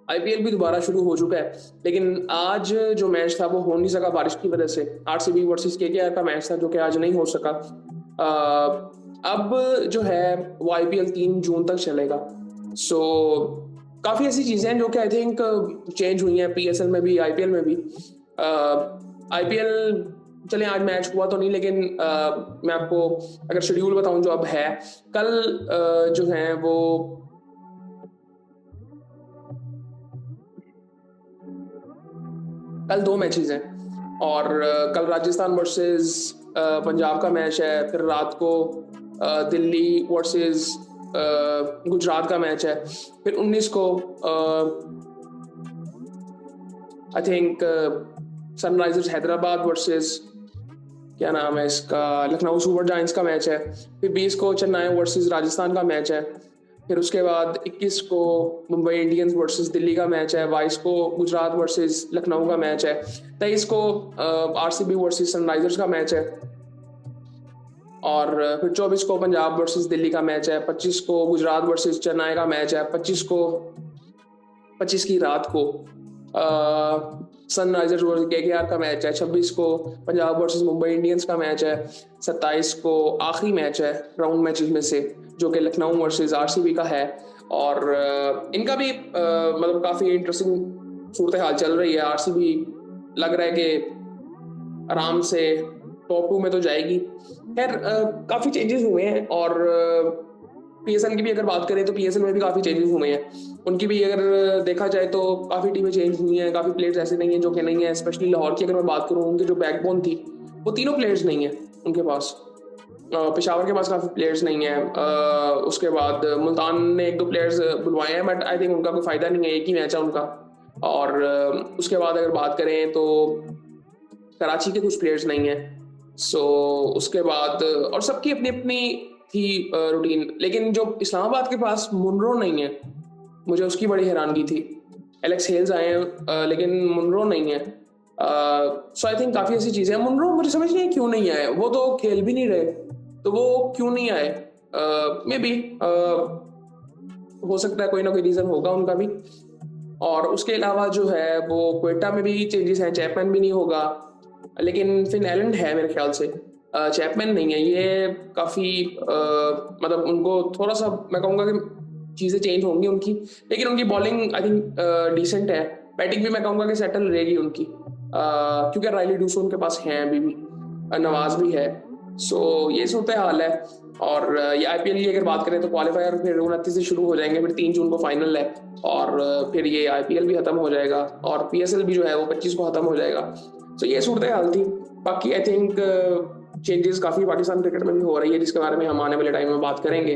IPL भी दोबारा शुरू हो चुका है, लेकिन आज जो मैच था वो हो नहीं सका बारिश की वजह से। आरसीबी वर्सेस केकेआर का मैच था जो कि आज नहीं हो सका। अब जो है वो आईपीएल 3 जून तक चलेगा। सो काफ़ी ऐसी चीज़ें हैं जो कि आई थिंक चेंज हुई हैं पीएसएल में भी, आईपीएल में भी। आईपीएल चले आज मैच हुआ तो नहीं, लेकिन मैं आपको अगर शेड्यूल बताऊं जो अब है, कल जो है वो कल 2 मैचेस हैं। और कल राजस्थान वर्सेस पंजाब का मैच है, फिर रात को दिल्ली वर्सेस गुजरात का मैच है, फिर 19 को I think Sunrisers Hyderabad versus क्या नाम है इसका, लखनऊ सुपर जायंट्स का मैच है, फिर 20 को चेन्नई वर्सेस राजस्थान का मैच है, फिर उसके बाद 21 को मुंबई इंडियंस वर्सेस दिल्ली का मैच है, 22 को गुजरात वर्सेस लखनऊ का मैच है, 23 को आरसीबी वर्सेस सनराइजर्स का मैच है, और फिर 24 को पंजाब वर्सेस दिल्ली का मैच है, 25 को गुजरात वर्सेस चेन्नई का मैच है, 25 की रात को सनराइजर्स वर्सेस केकेआर का मैच है, 26 को पंजाब वर्सेस मुंबई इंडियंस का मैच है, 27 को आखिरी मैच है राउंड मैचेस में से जो कि लखनऊ वर्सेस आरसीबी का है। और इनका भी मतलब काफ़ी इंटरेस्टिंग सूरत हाल चल रही है। आरसीबी लग रहा है कि आराम से टॉप 2 में तो जाएगी। खैर काफ़ी चेंजेस हुए हैं, और पीएसएल की भी अगर बात करें तो पीएसएल में भी काफ़ी चेंजेस हुए हैं। उनकी भी अगर देखा जाए तो काफ़ी टीमें चेंज हुई हैं, काफ़ी प्लेयर्स ऐसे नहीं हैं जो कि नहीं है। स्पेशली लाहौर की अगर मैं बात करूँ, उनकी जो बैकबोन थी वो तीनों प्लेयर्स नहीं है उनके पास। पेशावर के पास काफ़ी प्लेयर्स नहीं है। उसके बाद मुल्तान ने 1-2 प्लेयर्स बुलवाए हैं, बट आई थिंक उनका कोई फ़ायदा नहीं है, एक ही मैच है उनका। और उसके बाद अगर बात करें तो कराची के कुछ प्लेयर्स नहीं है। सो उसके बाद और सबकी अपनी अपनी थी रूटीन, लेकिन जो इस्लामाबाद के पास मुनरो नहीं है, मुझे उसकी बड़ी हैरानगी थी। एलेक्स हेल्स आए हैं लेकिन मुनरो नहीं है। सो आई थिंक काफ़ी ऐसी चीज़ें हैं। मुनरो मुझे समझ नहीं है क्यों नहीं आए, वो तो खेल भी नहीं रहे, तो वो क्यों नहीं आए? मे बी हो सकता है कोई ना कोई रीज़न होगा उनका भी। और उसके अलावा जो है वो क्वेटा में भी चेंजेस हैं, चैपमैन भी नहीं होगा, लेकिन फिन एलन है मेरे ख्याल से। चैपमैन नहीं है, ये काफ़ी मतलब उनको थोड़ा सा मैं कहूँगा कि चीज़ें चेंज होंगी उनकी, लेकिन उनकी बॉलिंग आई थिंक डिसेंट है। बैटिंग भी मैं कहूँगा कि सेटल रहेगी उनकी, क्योंकि राइली डूसो उनके पास हैं अभी भी, नवाज भी है। सो ये सूरत हाल है। और ये आईपीएल की अगर बात करें तो क्वालिफायर फिर 29 से शुरू हो जाएंगे, फिर 3 जून को फाइनल है, और फिर ये आईपीएल भी खत्म हो जाएगा, और पीएसएल भी जो है वो 25 को खत्म हो जाएगा। सो ये सूरत हाल थी। बाकी आई थिंक चेंजेस काफ़ी पाकिस्तान क्रिकेट में भी हो रही है, जिसके बारे में हम आने वाले टाइम में बात करेंगे।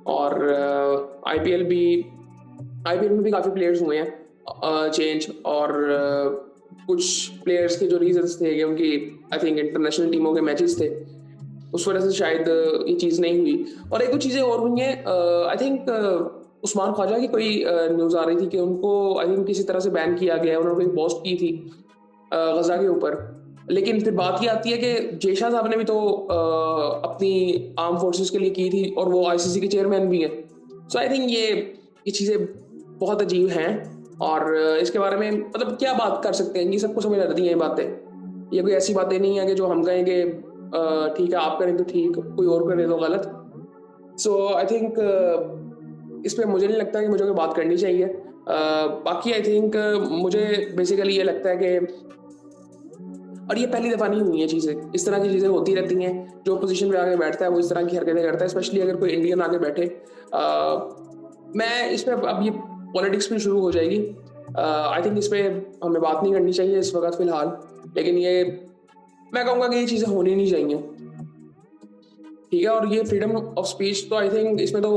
और आईपीएल में भी काफ़ी प्लेयर्स हुए हैं चेंज, और कुछ प्लेयर्स के जो रीजंस थे कि उनकी आई थिंक इंटरनेशनल टीमों के मैचेस थे, उस वजह से शायद ये चीज़ नहीं हुई। और 1-2 चीज़ें और हुई हैं। आई थिंक उस्मान ख्वाजा की कोई न्यूज़ आ रही थी कि उनको आई थिंक किसी तरह से बैन किया गया है, उन्होंने कोई पोस्ट की थी गजा के ऊपर। लेकिन फिर बात ये आती है कि जेशा साहब ने भी तो अपनी आर्म फोर्सेस के लिए की थी, और वो आईसीसी के चेयरमैन भी हैं। सो आई थिंक ये चीज़ें बहुत अजीब हैं, और इसके बारे में मतलब क्या बात कर सकते हैं, ये सबको समझ आती हैं ये बातें। ये कोई ऐसी बातें नहीं है कि जो हम कहें कि ठीक है आप करें तो ठीक, कोई और करे तो गलत। सो आई थिंक इस पे मुझे नहीं लगता कि मुझे कोई बात करनी चाहिए। बाकी आई थिंक मुझे बेसिकली ये लगता है कि, और ये पहली दफ़ा नहीं हुई है चीज़ें, इस तरह की चीज़ें होती रहती हैं। जो पोजीशन पे आके बैठता है वो इस तरह की हरकतें करता है, स्पेशली अगर कोई इंडियन आके बैठे। मैं इस पर अब ये पॉलिटिक्स भी शुरू हो जाएगी। आई थिंक इस पर हमें बात नहीं करनी चाहिए इस वक्त फ़िलहाल, लेकिन ये मैं कहूँगा कि ये चीज़ें होनी नहीं चाहिए, ठीक है। और ये फ्रीडम ऑफ स्पीच तो आई थिंक इसमें तो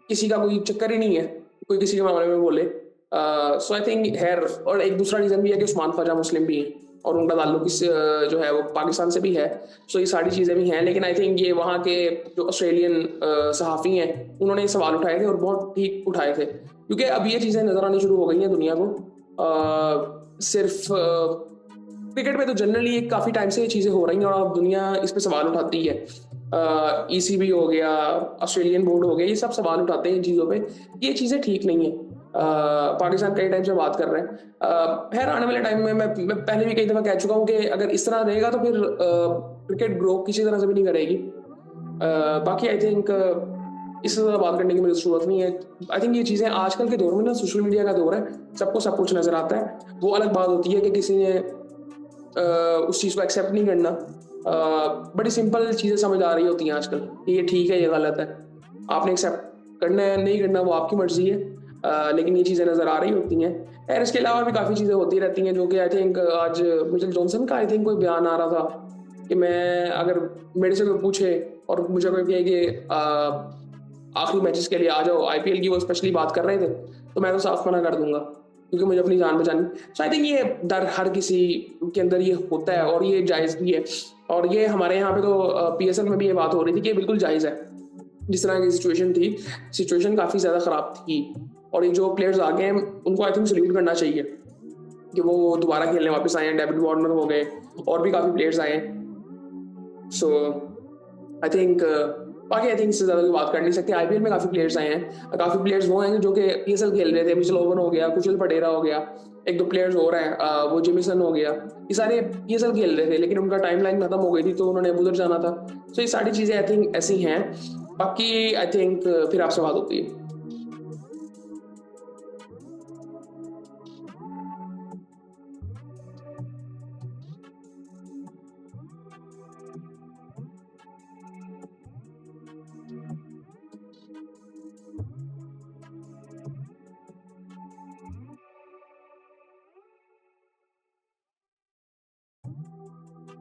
किसी का कोई चक्कर ही नहीं है, कोई किसी के मामले में बोले। सो आई थिंक हैर, और एक दूसरा रीज़न भी है कि उस्मान ख्वाजा मुस्लिम भी हैं, और उनका ताल्लुक इस जो है वो पाकिस्तान से भी है। सो ये सारी चीज़ें भी हैं, लेकिन आई थिंक ये वहाँ के जो ऑस्ट्रेलियन सहाफ़ी हैं उन्होंने ये सवाल उठाए थे, और बहुत ठीक उठाए थे, क्योंकि अब ये चीज़ें नज़र आनी शुरू हो गई हैं दुनिया को। सिर्फ क्रिकेट में तो जनरली काफ़ी टाइम से ये चीज़ें हो रही हैं, और अब दुनिया इस पर सवाल उठाती है। ईसीबी हो गया, ऑस्ट्रेलियन बोर्ड हो गया, ये सब सवाल उठाते हैं इन चीज़ों पे। ये चीज़ें ठीक नहीं है। पाकिस्तान कई टाइम से बात कर रहे हैं। खैर आने वाले टाइम में मैं पहले भी कई दफ़ा कह चुका हूँ कि अगर इस तरह रहेगा तो फिर क्रिकेट ग्रो किसी तरह से भी नहीं करेगी। बाकी आई थिंक इससे ज़्यादा बात करने की मुझे ज़रूरत नहीं है। आई थिंक ये चीज़ें आजकल के दौर में ना, सोशल मीडिया का दौर है, सबको सब कुछ नज़र आता है। वो अलग बात होती है कि किसी ने उस चीज़ को एक्सेप्ट नहीं करना। बड़ी सिंपल चीज़ें समझ आ रही होती हैं आजकल कि ये ठीक है, ये गलत है, आपने एक्सेप्ट करना है नहीं करना वो आपकी मर्जी है। लेकिन ये चीज़ें नज़र आ रही होती हैं। खैर इसके अलावा भी काफ़ी चीज़ें होती रहती हैं जो कि आई थिंक आज मिचेल जॉनसन का आई थिंक कोई बयान आ रहा था कि मैं अगर मेरे से कोई पूछे और मुझे कोई कहे कि आखिरी मैचेस के लिए आ जाओ, आईपीएल की वो स्पेशली बात कर रहे थे, तो मैं तो साफ मना कर दूंगा क्योंकि मुझे अपनी जान बचानी। सो आई थिंक ये डर हर किसी के अंदर ये होता है और ये जायज़ भी है। और ये हमारे यहाँ पे तो पीएसएल में भी ये बात हो रही थी कि ये बिल्कुल जायज़ है। जिस तरह की सिचुएशन थी, सिचुएशन काफ़ी ज़्यादा ख़राब थी और ये जो प्लेयर्स आ गए हैं उनको आई थिंक सल्यूट करना चाहिए कि वो दोबारा खेलने वापस आए हैं। डेविड वार्नर हो गए और भी काफ़ी प्लेयर्स आए हैं। सो आई थिंक बाकी आई थिंक इससे ज़्यादा बात कर नहीं सकते। आईपीएल में काफ़ी प्लेयर्स आए हैं, काफ़ी प्लेयर्स वो हैं जो कि पीएसएल खेल रहे थे। मिचेल ओवन हो गया, कुशल पटेरा हो गया, एक दो प्लेयर्स और हैं, वो जेमिसन हो गया, ये सारे पीएसएल खेल रहे थे लेकिन उनका टाइमलाइन खत्म हो गई थी तो उन्होंने उधर जाना था। सो ये सारी चीज़ें आई थिंक ऐसी हैं। बाकी आई थिंक फिर आपसे बात होती है।